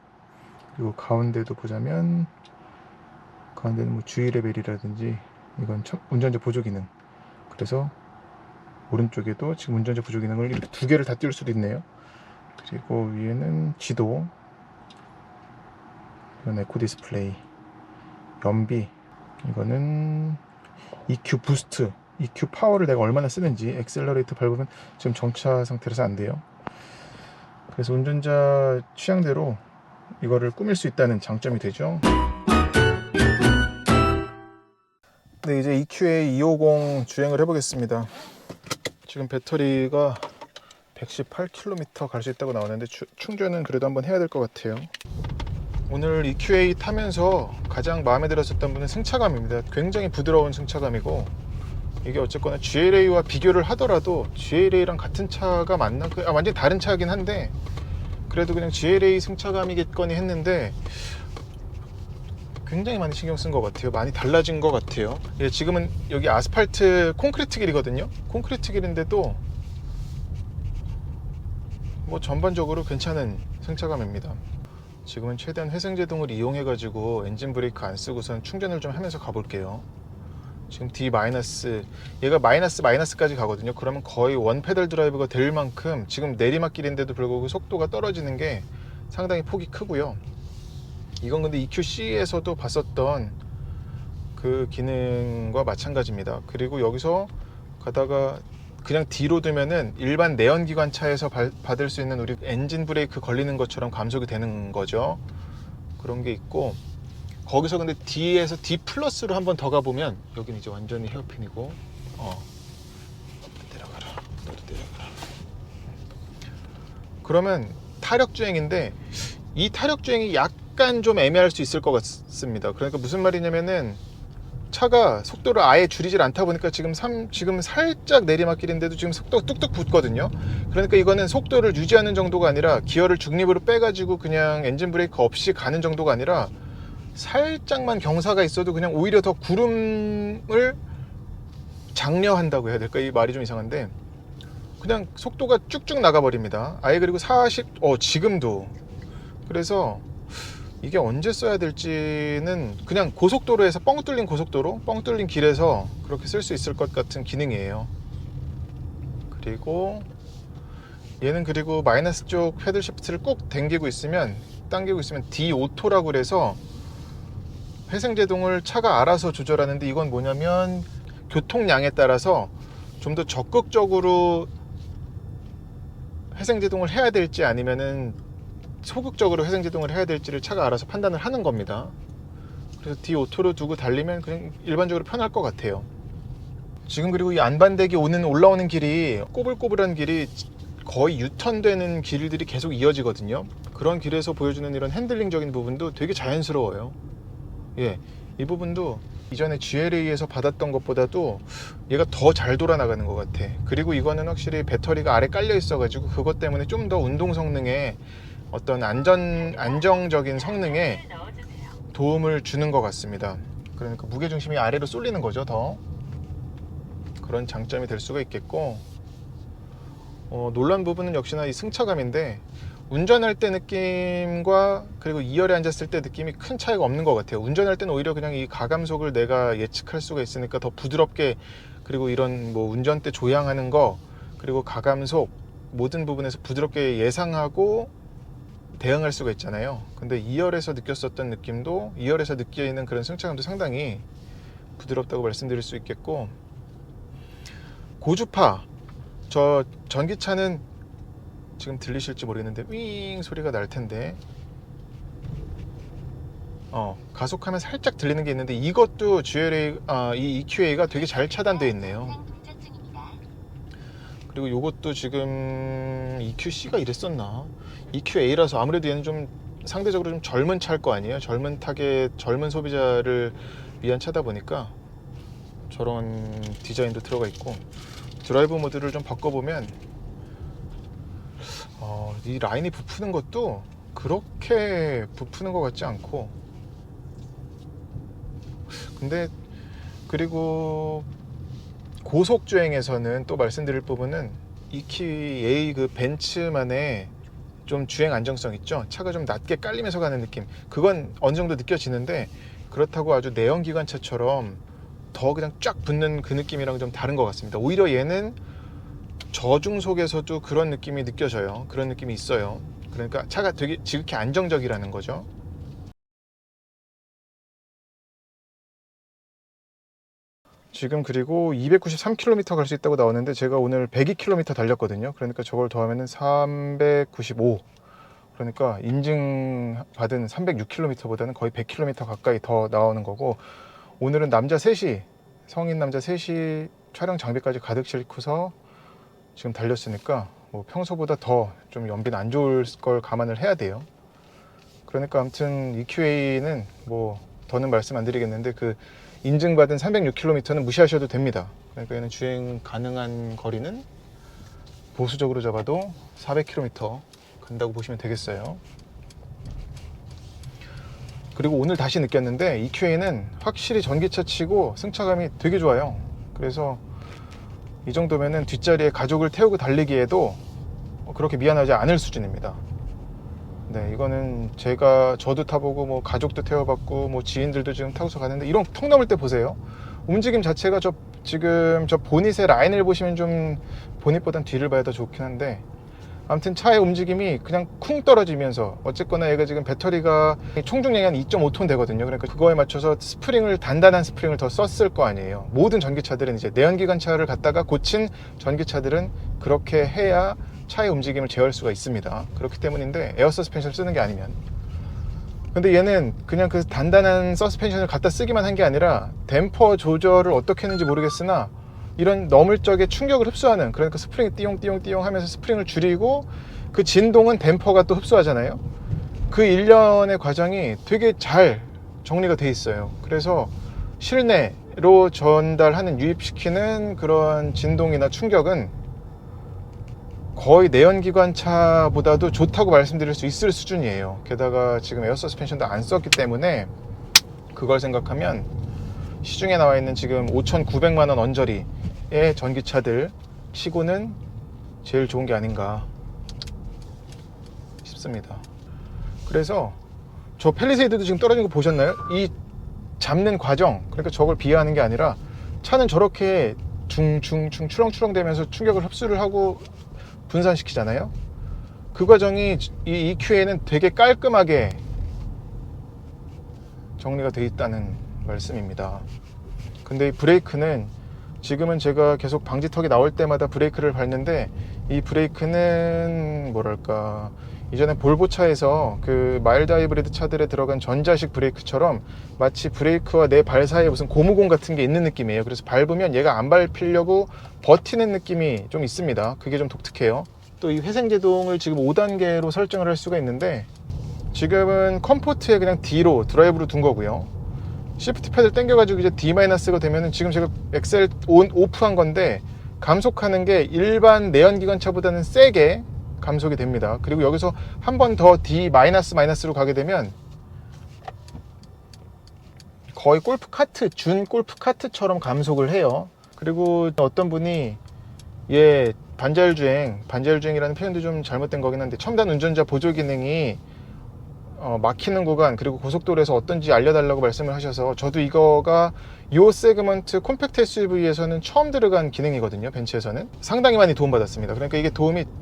Speaker 2: 그리고 가운데도 보자면 가운데는 뭐 주의 레벨이라든지, 이건 운전자 보조 기능. 그래서 오른쪽에도 지금 운전자 보조 기능을 이렇게 두 개를 다 띄울 수도 있네요. 그리고 위에는 지도, 이건 에코 디스플레이, 연비, 이거는 EQ 부스트, EQ 파워를 내가 얼마나 쓰는지, 엑셀러레이터 밟으면 지금 정차 상태라서 안 돼요. 그래서 운전자 취향대로 이거를 꾸밀 수 있다는 장점이 되죠. 네, 이제 EQA 250 주행을 해보겠습니다. 지금 배터리가 118km 갈 수 있다고 나오는데 충전은 그래도 한번 해야 될 것 같아요. 오늘 EQA 타면서 가장 마음에 들었었던 분은 승차감입니다. 굉장히 부드러운 승차감이고, 이게 어쨌거나 GLA와 비교를 하더라도 GLA랑 같은 차가 맞나? 완전히 다른 차긴 한데 그래도 그냥 GLA 승차감이겠거니 했는데 굉장히 많이 신경 쓴 것 같아요. 많이 달라진 것 같아요. 지금은 여기 아스팔트 콘크리트 길이거든요. 콘크리트 길인데도 뭐 전반적으로 괜찮은 승차감입니다. 지금은 최대한 회생제동을 이용해 가지고 엔진 브레이크 안 쓰고선 충전을 좀 하면서 가볼게요. 지금 D- 얘가 마이너스까지 가거든요. 그러면 거의 원 페달 드라이브가 될 만큼 지금 내리막길인데도 불구하고 속도가 떨어지는 게 상당히 폭이 크고요. 이건 근데 EQC에서도 봤었던 그 기능과 마찬가지입니다. 그리고 여기서 가다가 그냥 D로 두면은 일반 내연기관 차에서 받을 수 있는 우리 엔진 브레이크 걸리는 것처럼 감속이 되는 거죠. 그런 게 있고, 거기서 근데 D에서 D 플러스로 한번 더 가보면 여기는 이제 완전히 헤어핀이고, 내려가라, 너도 내려가라. 그러면 타력주행인데 이 타력주행이 약간 좀 애매할 수 있을 것 같습니다. 그러니까 무슨 말이냐면은 차가 속도를 아예 줄이질 않다 보니까 지금 살짝 내리막길인데도 지금 속도가 뚝뚝 붙거든요. 그러니까 이거는 속도를 유지하는 정도가 아니라 기어를 중립으로 빼가지고 그냥 엔진 브레이크 없이 가는 정도가 아니라 살짝만 경사가 있어도 그냥 오히려 더 구름을 장려한다고 해야 될까? 이 말이 좀 이상한데 그냥 속도가 쭉쭉 나가버립니다. 아예. 그리고 지금도. 그래서 이게 언제 써야 될지는 그냥 고속도로에서 뻥 뚫린 고속도로, 뻥 뚫린 길에서 그렇게 쓸 수 있을 것 같은 기능이에요. 그리고 얘는 그리고 마이너스 쪽 패들 시프트를 꼭 당기고 있으면 D 오토라고 그래서 회생제동을 차가 알아서 조절하는데, 이건 뭐냐면 교통량에 따라서 좀 더 적극적으로 회생제동을 해야 될지 아니면은 소극적으로 회생제동을 해야 될지를 차가 알아서 판단을 하는 겁니다. 그래서 D 오토로 두고 달리면 그냥 일반적으로 편할 것 같아요. 지금 그리고 이 안반대기 올라오는 길이 꼬불꼬불한 길이 거의 유턴되는 길들이 계속 이어지거든요. 그런 길에서 보여주는 이런 핸들링적인 부분도 되게 자연스러워요. 예, 이 부분도 이전에 GLA에서 받았던 것보다도 얘가 더 잘 돌아나가는 것 같아. 그리고 이거는 확실히 배터리가 아래 깔려 있어 가지고 그것 때문에 좀 더 운동 성능에 어떤 안정적인 성능에 도움을 주는 것 같습니다. 그러니까 무게중심이 아래로 쏠리는 거죠. 더 그런 장점이 될 수가 있겠고, 놀란 부분은 역시나 이 승차감인데, 운전할 때 느낌과 그리고 2열에 앉았을 때 느낌이 큰 차이가 없는 것 같아요. 운전할 때는 오히려 그냥 이 가감속을 내가 예측할 수가 있으니까 더 부드럽게, 그리고 이런 뭐 운전대 조향하는 거, 그리고 가감속 모든 부분에서 부드럽게 예상하고 대응할 수가 있잖아요. 근데 2열에서 느꼈었던 느낌도, 2열에서 느끼는 그런 승차감도 상당히 부드럽다고 말씀드릴 수 있겠고, 고주파, 저 전기차는 지금 들리실지 모르겠는데 윙 소리가 날 텐데, 가속하면 살짝 들리는 게 있는데, 이것도 GLA, 이 EQA가 되게 잘 차단되어 있네요. 그리고 이것도 지금 EQC가 이랬었나? EQA라서 아무래도 얘는 좀 상대적으로 좀 젊은 차일 거 아니에요. 젊은 타겟, 젊은 소비자를 위한 차다 보니까 저런 디자인도 들어가 있고, 드라이브 모드를 좀 바꿔보면 이 라인이 부푸는 것도 그렇게 부푸는 것 같지 않고, 근데 그리고 고속 주행에서는 또 말씀드릴 부분은 EQA 그 벤츠만의 좀 주행 안정성 있죠. 차가 좀 낮게 깔리면서 가는 느낌, 그건 어느 정도 느껴지는데, 그렇다고 아주 내연기관차처럼 더 그냥 쫙 붙는 그 느낌이랑 좀 다른 것 같습니다. 오히려 얘는 저중속에서도 그런 느낌이 느껴져요. 그런 느낌이 있어요. 그러니까 차가 되게 지극히 안정적이라는 거죠. 지금 그리고 293km 갈 수 있다고 나오는데, 제가 오늘 102km 달렸거든요. 그러니까 저걸 더하면 395, 그러니까 인증받은 306km보다는 거의 100km 가까이 더 나오는 거고, 오늘은 남자 셋이, 성인 남자 셋이 촬영 장비까지 가득 싣고서 지금 달렸으니까 뭐 평소보다 더 좀 연비는 안 좋을 걸 감안을 해야 돼요. 그러니까 아무튼 EQA는 뭐 더는 말씀 안 드리겠는데, 그 인증받은 306km는 무시하셔도 됩니다. 그러니까 얘는 주행 가능한 거리는 보수적으로 잡아도 400km 간다고 보시면 되겠어요. 그리고 오늘 다시 느꼈는데 EQA는 확실히 전기차 치고 승차감이 되게 좋아요. 그래서 이 정도면은 뒷자리에 가족을 태우고 달리기에도 그렇게 미안하지 않을 수준입니다. 네, 이거는 저도 타보고 뭐 가족도 태워봤고 뭐 지인들도 지금 타고서 가는데, 이런 턱 넘을 때 보세요. 움직임 자체가 지금 저 보닛의 라인을 보시면 좀 보닛보단 뒤를 봐야 더 좋긴 한데, 아무튼 차의 움직임이 그냥 쿵 떨어지면서, 어쨌거나 얘가 지금 배터리가 총중량이 한 2.5톤 되거든요. 그러니까 그거에 맞춰서 단단한 스프링을 더 썼을 거 아니에요. 모든 전기차들은, 이제 내연기관차를 갖다가 고친 전기차들은 그렇게 해야 차의 움직임을 제어할 수가 있습니다. 그렇기 때문인데, 에어 서스펜션을 쓰는 게 아니면. 근데 얘는 그냥 그 단단한 서스펜션을 갖다 쓰기만 한 게 아니라 댐퍼 조절을 어떻게 했는지 모르겠으나 이런 넘을 적에 충격을 흡수하는, 그러니까 스프링이 띠용띠용 하면서 스프링을 줄이고, 그 진동은 댐퍼가 또 흡수하잖아요. 그 일련의 과정이 되게 잘 정리가 돼 있어요. 그래서 실내로 전달하는, 유입시키는 그런 진동이나 충격은 거의 내연기관차보다도 좋다고 말씀드릴 수 있을 수준이에요. 게다가 지금 에어 서스펜션도 안 썼기 때문에, 그걸 생각하면 시중에 나와 있는 지금 5,900만원 언저리의 전기차들 치고는 제일 좋은 게 아닌가 싶습니다. 그래서 저 팰리세이드도 지금 떨어진 거 보셨나요? 이 잡는 과정, 그러니까 저걸 비하하는 게 아니라 차는 저렇게 중중중 추렁추렁 되면서 충격을 흡수를 하고 분산시키잖아요. 그 과정이 이 EQA는 되게 깔끔하게 정리가 되어 있다는 말씀입니다. 근데 이 브레이크는 지금은 제가 계속 방지턱이 나올 때마다 브레이크를 밟는데, 이 브레이크는 뭐랄까, 이전에 볼보차에서 그 마일드 하이브리드 차들에 들어간 전자식 브레이크처럼 마치 브레이크와 내 발 사이에 무슨 고무공 같은 게 있는 느낌이에요. 그래서 밟으면 얘가 안 밟히려고 버티는 느낌이 좀 있습니다. 그게 좀 독특해요. 또 이 회생제동을 지금 5단계로 설정을 할 수가 있는데, 지금은 컴포트에 그냥 D로 드라이브로 둔 거고요. 시프트 패드를 당겨가지고 이제 D-가 되면은, 지금 제가 엑셀 오프한 건데 감속하는 게 일반 내연기관차보다는 세게 감속이 됩니다. 그리고 여기서 한 번 더 D-로 가게 되면 거의 골프카트, 준 골프카트처럼 감속을 해요. 그리고 어떤 분이 얘 반자율주행이라는 표현도 좀 잘못된 거긴 한데, 첨단 운전자 보조 기능이 막히는 구간 그리고 고속도로에서 어떤지 알려달라고 말씀을 하셔서, 저도 이거가 요 세그먼트 콤팩트 SUV에서는 처음 들어간 기능이거든요. 벤츠에서는 상당히 많이 도움받았습니다. 그러니까 이게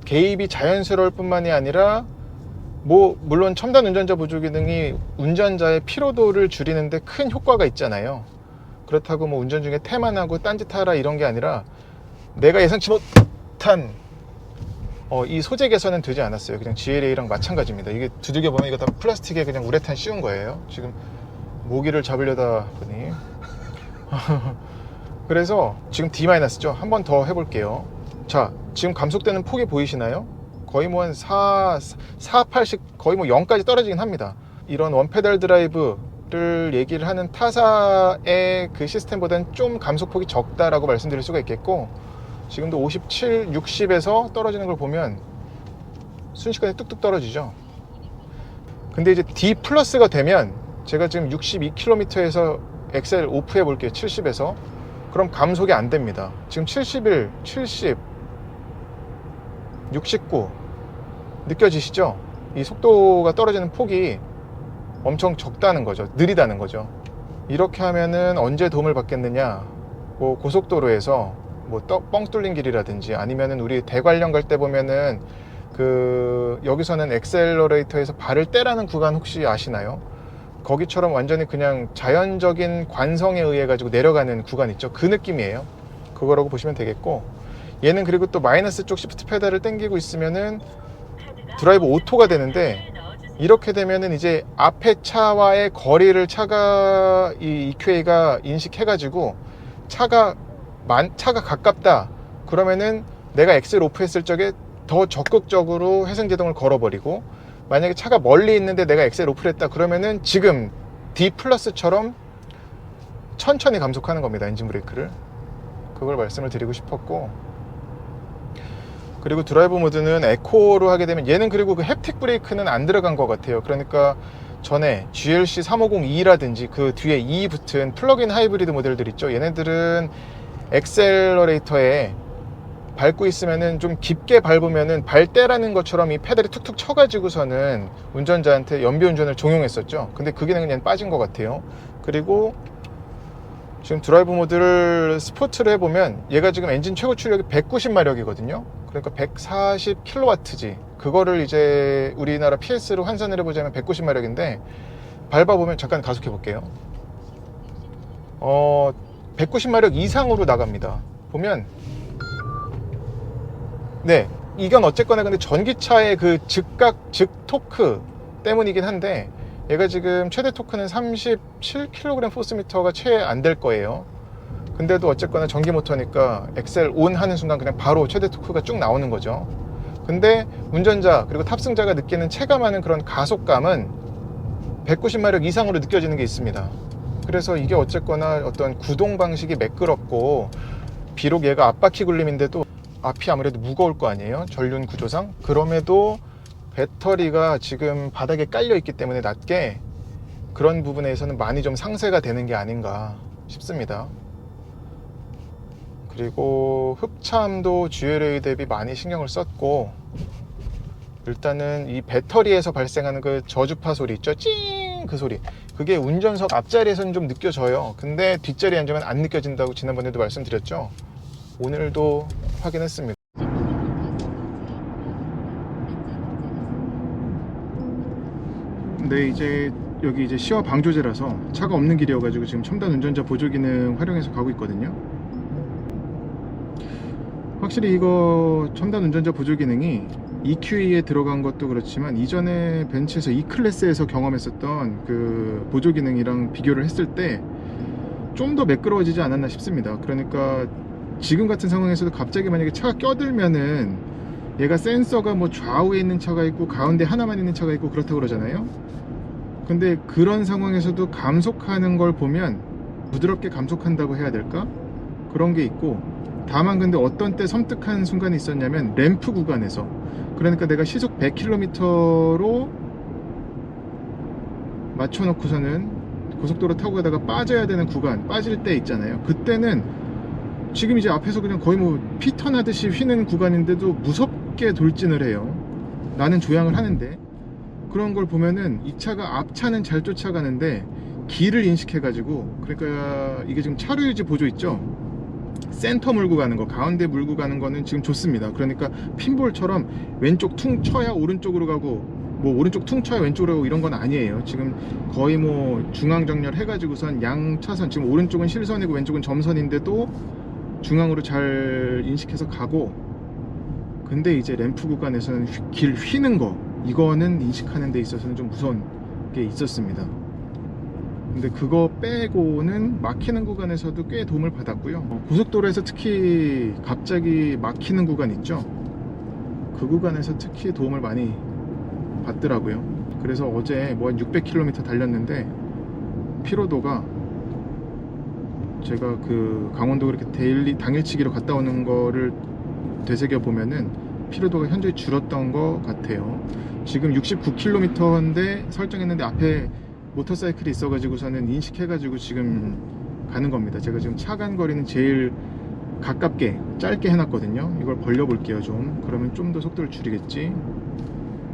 Speaker 2: 개입이 자연스러울 뿐만이 아니라, 물론 첨단 운전자 보조 기능이 운전자의 피로도를 줄이는데 큰 효과가 있잖아요. 그렇다고 운전 중에 태만하고 딴짓하라 이런 게 아니라, 내가 예상치 못한 이 소재 개선은 되지 않았어요. 그냥 GLA랑 마찬가지입니다. 이게 두들겨 보면 이거 다 플라스틱에 그냥 우레탄 씌운 거예요. 지금 모기를 잡으려다 보니 그래서 지금 D-죠. 한 번 더 해볼게요. 자, 지금 감속되는 폭이 보이시나요? 거의 한 4,8씩 거의 0까지 떨어지긴 합니다. 이런 원페달 드라이브를 얘기를 하는 타사의 그 시스템보다는 좀 감속폭이 적다라고 말씀드릴 수가 있겠고, 지금도 57, 60에서 떨어지는 걸 보면 순식간에 뚝뚝 떨어지죠. 근데 이제 D 플러스가 되면, 제가 지금 62km에서 엑셀 오프해 볼게요. 70에서. 그럼 감속이 안 됩니다. 지금 71, 70, 69 느껴지시죠? 이 속도가 떨어지는 폭이 엄청 적다는 거죠. 느리다는 거죠. 이렇게 하면은 언제 도움을 받겠느냐? 고속도로에서 뻥 뚫린 길이라든지, 아니면은 우리 대관령 갈 때 보면은 여기서는 엑셀러레이터에서 발을 떼라는 구간 혹시 아시나요? 거기처럼 완전히 그냥 자연적인 관성에 의해 가지고 내려가는 구간 있죠. 그 느낌이에요. 그거라고 보시면 되겠고, 얘는 그리고 또 마이너스 쪽 시프트 페달을 당기고 있으면은 드라이브 오토가 되는데, 이렇게 되면은 이제 앞에 차와의 거리를 이 EQA가 인식해 가지고 차가 가깝다 그러면은 내가 엑셀 오프 했을 적에 더 적극적으로 회생제동을 걸어버리고, 만약에 차가 멀리 있는데 내가 엑셀 오프를 했다 그러면은 지금 D 플러스처럼 천천히 감속하는 겁니다. 엔진 브레이크를. 그걸 말씀을 드리고 싶었고, 그리고 드라이브 모드는 에코로 하게 되면, 얘는 그리고 그 햅틱 브레이크는 안 들어간 것 같아요. 그러니까 전에 GLC 350E라든지 그 뒤에 E 붙은 플러그인 하이브리드 모델들 있죠. 얘네들은 엑셀러레이터에 밟고 있으면은 좀 깊게 밟으면은 밟대라는 것처럼 이 페달이 툭툭 쳐가지고서는 운전자한테 연비운전을 종용했었죠. 근데 그 기능은 얘는 빠진 것 같아요. 그리고 지금 드라이브 모드를 스포츠를 해보면, 얘가 지금 엔진 최고 출력이 190마력이거든요. 그러니까 140kW지. 그거를 이제 우리나라 PS로 환산을 해보자면 190마력인데, 밟아보면, 잠깐 가속해 볼게요. 190마력 이상으로 나갑니다. 보면, 네, 이건 어쨌거나 근데 전기차의 그 즉 토크 때문이긴 한데, 얘가 지금 최대 토크는 37kg 포스미터가 채 안 될 거예요. 근데도 어쨌거나 전기 모터니까 엑셀 온 하는 순간 그냥 바로 최대 토크가 쭉 나오는 거죠. 근데 운전자 그리고 탑승자가 느끼는 체감하는 그런 가속감은 190마력 이상으로 느껴지는 게 있습니다. 그래서 이게 어쨌거나 어떤 구동 방식이 매끄럽고, 비록 얘가 앞바퀴 굴림인데도 앞이 아무래도 무거울 거 아니에요, 전륜 구조상. 그럼에도 배터리가 지금 바닥에 깔려 있기 때문에 낮게, 그런 부분에서는 많이 좀 상쇄가 되는 게 아닌가 싶습니다. 그리고 흡참도 GLA 대비 많이 신경을 썼고, 일단은 이 배터리에서 발생하는 그 저주파 소리 있죠, 찡 띵 그 소리, 그게 운전석 앞자리에서는 좀 느껴져요. 근데 뒷자리에 앉으면 안 느껴진다고 지난번에도 말씀드렸죠. 오늘도 확인했습니다. 네, 이제 여기 이제 시화 방조제라서 차가 없는 길이어가지고 지금 첨단 운전자 보조 기능 활용해서 가고 있거든요. 확실히 이거 첨단 운전자 보조 기능이 EQE에 들어간 것도 그렇지만 이전에 벤츠에서 E클래스에서 경험했었던 그 보조 기능이랑 비교를 했을 때 좀 더 매끄러워지지 않았나 싶습니다. 그러니까 지금 같은 상황에서도 갑자기 만약에 차가 껴들면은 얘가 센서가 뭐 좌우에 있는 차가 있고 가운데 하나만 있는 차가 있고 그렇다고 그러잖아요. 근데 그런 상황에서도 감속하는 걸 보면 부드럽게 감속한다고 해야 될까? 그런 게 있고, 다만 근데 어떤 때 섬뜩한 순간이 있었냐면 램프 구간에서, 그러니까 내가 시속 100km로 맞춰놓고서는 고속도로 타고 가다가 빠져야 되는 구간, 빠질 때 있잖아요. 그때는 지금 이제 앞에서 그냥 거의 뭐 피턴하듯이 휘는 구간인데도 무섭게 돌진을 해요. 나는 조향을 하는데. 그런 걸 보면은 이 차가 앞차는 잘 쫓아가는데 길을 인식해가지고, 그러니까 이게 지금 차로유지 보조 있죠? 센터 물고 가는 거, 가운데 물고 가는 거는 지금 좋습니다. 그러니까 핀볼처럼 왼쪽 퉁 쳐야 오른쪽으로 가고, 뭐 오른쪽 퉁 쳐야 왼쪽으로 가고 이런 건 아니에요. 지금 거의 뭐 중앙 정렬 해가지고선 양 차선, 지금 오른쪽은 실선이고 왼쪽은 점선인데도 중앙으로 잘 인식해서 가고, 근데 이제 램프 구간에서는 길 휘는 거, 이거는 인식하는 데 있어서는 좀 무서운 게 있었습니다. 근데 그거 빼고는 막히는 구간에서도 꽤 도움을 받았고요. 고속도로에서 특히 갑자기 막히는 구간 있죠? 그 구간에서 특히 도움을 많이 받더라고요. 그래서 어제 뭐 한 600km 달렸는데 피로도가, 제가 그 강원도 그렇게 당일치기로 갔다 오는 거를 되새겨 보면은 피로도가 현저히 줄었던 것 같아요. 지금 69km인데 설정했는데 앞에 모터사이클이 있어가지고서는 인식해가지고 지금 가는 겁니다. 제가 지금 차 간 거리는 제일 가깝게 짧게 해놨거든요. 이걸 벌려볼게요 좀. 그러면 좀 더 속도를 줄이겠지.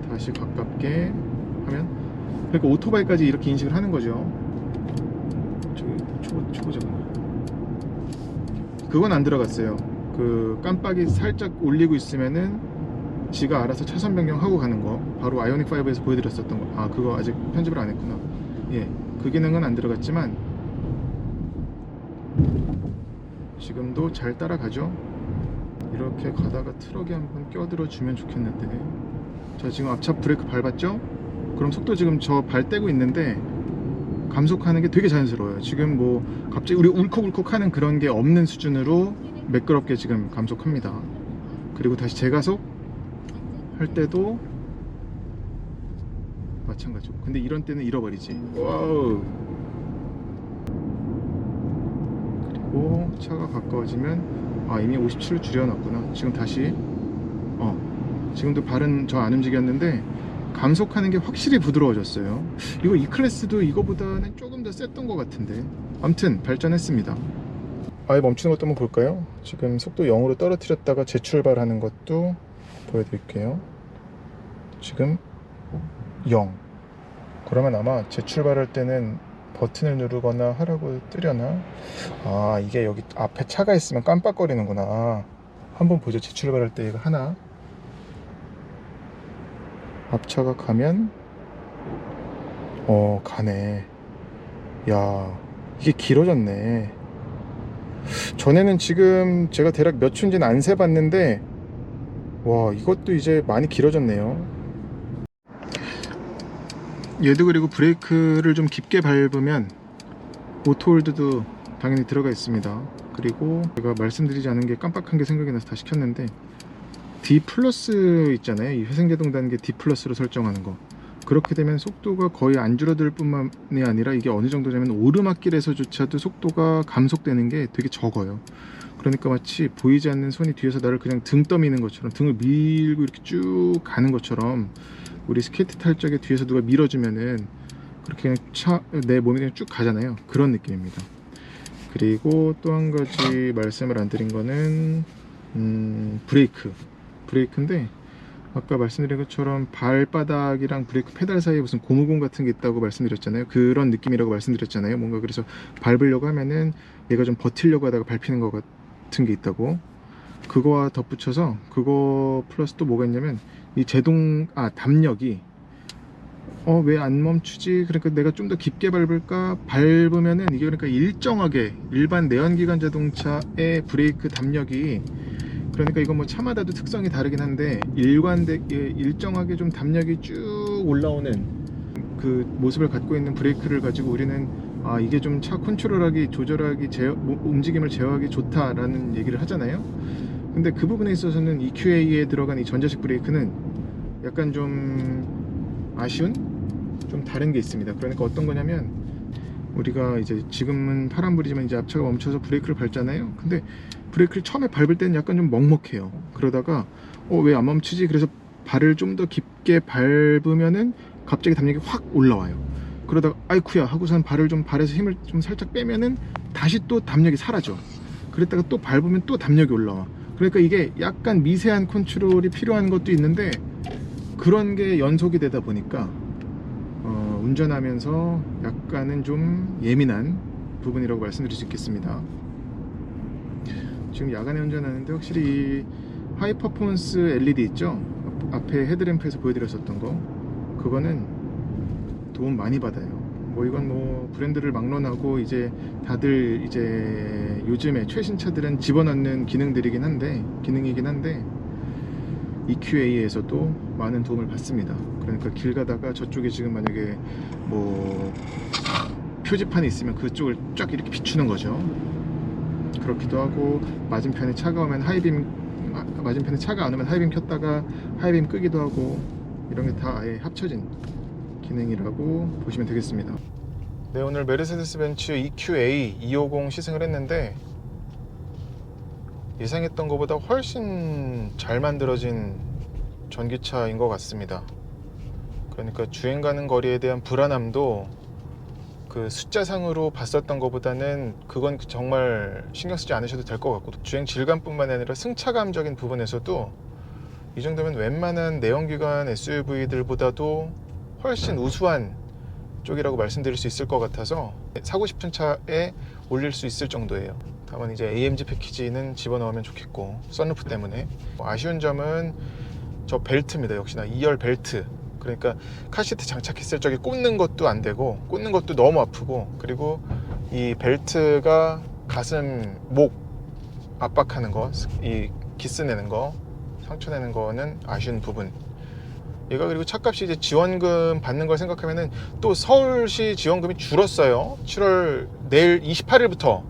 Speaker 2: 다시 가깝게 하면, 그러니까 오토바이까지 이렇게 인식을 하는 거죠. 저기 초보자구나. 그건 안 들어갔어요. 그 깜빡이 살짝 올리고 있으면은 지가 알아서 차선 변경하고 가는 거, 바로 아이오닉 5에서 보여드렸었던 거. 아, 그거 아직 편집을 안 했구나. 예, 그 기능은 안 들어갔지만 지금도 잘 따라가죠. 이렇게 가다가 트럭에 한번 껴들어 주면 좋겠는데. 자, 지금 앞차 브레이크 밟았죠? 그럼 속도 지금 저 발 떼고 있는데 감속하는 게 되게 자연스러워요. 지금 뭐 갑자기 우리 울컥울컥 하는 그런 게 없는 수준으로 매끄럽게 지금 감속합니다. 그리고 다시 재가속 할 때도 마찬가지고. 근데 이런 때는 잃어버리지. 와우. 그리고 차가 가까워지면, 아, 이미 57을 줄여놨구나. 지금 다시 지금도 발은 저 안 움직였는데 감속하는 게 확실히 부드러워졌어요. 이거 E클래스도 이거보다는 조금 더 셌던 것 같은데. 아무튼 발전했습니다. 아예 멈추는 것도 한번 볼까요? 지금 속도 0으로 떨어뜨렸다가 재출발하는 것도 보여드릴게요. 지금 0. 그러면 아마 재출발할 때는 버튼을 누르거나 하라고 뜨려나? 아, 이게 여기 앞에 차가 있으면 깜빡거리는구나. 한번 보죠. 재출발할 때 이거 하나, 앞차가 가면 가네. 야, 이게 길어졌네. 전에는 지금 제가 대략 몇 초인지는 안 세봤는데, 와, 이것도 이제 많이 길어졌네요. 얘도 그리고 브레이크를 좀 깊게 밟으면 오토홀드도 당연히 들어가 있습니다. 그리고 제가 말씀드리지 않은 게 깜빡한 게 생각이 나서 다시 켰는데, D 플러스 있잖아요. 이 회생제동 단계 D 플러스로 설정하는 거. 그렇게 되면 속도가 거의 안 줄어들 뿐만이 아니라 이게 어느 정도냐면 오르막길에서조차도 속도가 감속되는 게 되게 적어요. 그러니까 마치 보이지 않는 손이 뒤에서 나를 그냥 등 떠미는 것처럼, 등을 밀고 이렇게 쭉 가는 것처럼, 우리 스케이트 탈 적에 뒤에서 누가 밀어주면은 그렇게 그냥 내 몸이 그냥 쭉 가잖아요. 그런 느낌입니다. 그리고 또 한 가지 말씀을 안 드린 거는 브레이크인데, 아까 말씀드린 것처럼 발바닥이랑 브레이크 페달 사이에 무슨 고무공 같은 게 있다고 말씀드렸잖아요. 그런 느낌이라고 말씀드렸잖아요. 뭔가 그래서 밟으려고 하면은 얘가 좀 버티려고 하다가 밟히는 것 같은 게 있다고. 그거와 덧붙여서 그거 플러스 또 뭐가 있냐면 이 담력이 왜 안 멈추지? 그러니까 내가 좀 더 깊게 밟을까? 밟으면은 이게 그러니까 일정하게 일반 내연기관 자동차의 브레이크 담력이, 그러니까 이건 뭐 차마다도 특성이 다르긴 한데 일정하게 좀 담력이 쭉 올라오는 그 모습을 갖고 있는 브레이크를 가지고 우리는 이게 좀 차 컨트롤하기, 조절하기, 움직임을 제어하기 좋다라는 얘기를 하잖아요. 근데 그 부분에 있어서는 EQA에 들어간 이 전자식 브레이크는 약간 좀 아쉬운, 좀 다른 게 있습니다. 그러니까 어떤 거냐면, 우리가 이제 지금은 파란불이지만 이제 앞차가 멈춰서 브레이크를 밟잖아요. 근데 브레이크를 처음에 밟을 때는 약간 좀 먹먹해요. 그러다가 왜 안 멈추지? 그래서 발을 좀 더 깊게 밟으면은 갑자기 담력이 확 올라와요. 그러다가 아이쿠야 하고선 발에서 힘을 좀 살짝 빼면은 다시 또 담력이 사라져. 그랬다가 또 밟으면 또 담력이 올라와. 그러니까 이게 약간 미세한 컨트롤이 필요한 것도 있는데, 그런 게 연속이 되다 보니까 운전하면서 약간은 좀 예민한 부분이라고 말씀드릴 수 있겠습니다. 지금 야간에 운전하는데 확실히 이 하이 퍼포먼스 LED 있죠? 앞에 헤드램프에서 보여드렸었던 거, 그거는 도움 많이 받아요. 뭐 이건 뭐 브랜드를 막론하고 이제 다들 이제 요즘에 최신 차들은 집어넣는 기능이긴 한데 EQA에서도 많은 도움을 받습니다. 그러니까 길 가다가 저쪽에 지금 만약에 뭐 표지판이 있으면 그쪽을 쫙 이렇게 비추는 거죠. 그렇기도 하고, 맞은편에 차가 오면 맞은편에 차가 안 오면 하이빔 켰다가 하이빔 끄기도 하고, 이런 게 다 아예 합쳐진 기능이라고 보시면 되겠습니다. 네, 오늘 메르세데스 벤츠 EQA 250 시승을 했는데 예상했던 것보다 훨씬 잘 만들어진 전기차인 것 같습니다. 그러니까 주행 가는 거리에 대한 불안함도 그 숫자상으로 봤었던 것보다는 그건 정말 신경 쓰지 않으셔도 될 것 같고, 주행 질감뿐만 아니라 승차감적인 부분에서도 이 정도면 웬만한 내연기관 SUV들보다도 훨씬 우수한 쪽이라고 말씀드릴 수 있을 것 같아서 사고 싶은 차에 올릴 수 있을 정도예요. 다만 이제 AMG 패키지는 집어넣으면 좋겠고, 썬루프 때문에. 아쉬운 점은 저 벨트입니다. 역시나 2열 벨트. 그러니까 카시트 장착했을 적에 꽂는 것도 안 되고, 꽂는 것도 너무 아프고, 그리고 이 벨트가 가슴, 목 압박하는 거, 이 기스 내는 거, 상처 내는 거는 아쉬운 부분. 얘가 그리고 차값이 이제 지원금 받는 걸 생각하면은 또 서울시 지원금이 줄었어요. 7월 내일 28일부터.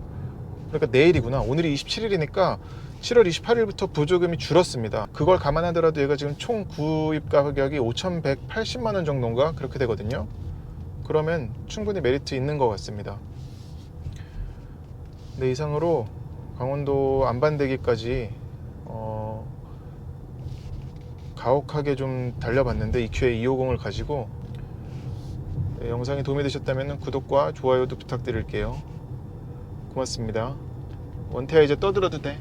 Speaker 2: 그러니까 내일이구나. 오늘이 27일이니까 7월 28일부터 보조금이 줄었습니다. 그걸 감안하더라도 얘가 지금 총 구입 가격이 5,180만 원 정도인가 그렇게 되거든요. 그러면 충분히 메리트 있는 것 같습니다. 네, 이상으로 강원도 안반대기까지 가혹하게 좀 달려봤는데 EQA 250을 가지고, 네, 영상이 도움이 되셨다면 구독과 좋아요도 부탁드릴게요. 고맙습니다. 원태야, 이제 떠들어도 돼.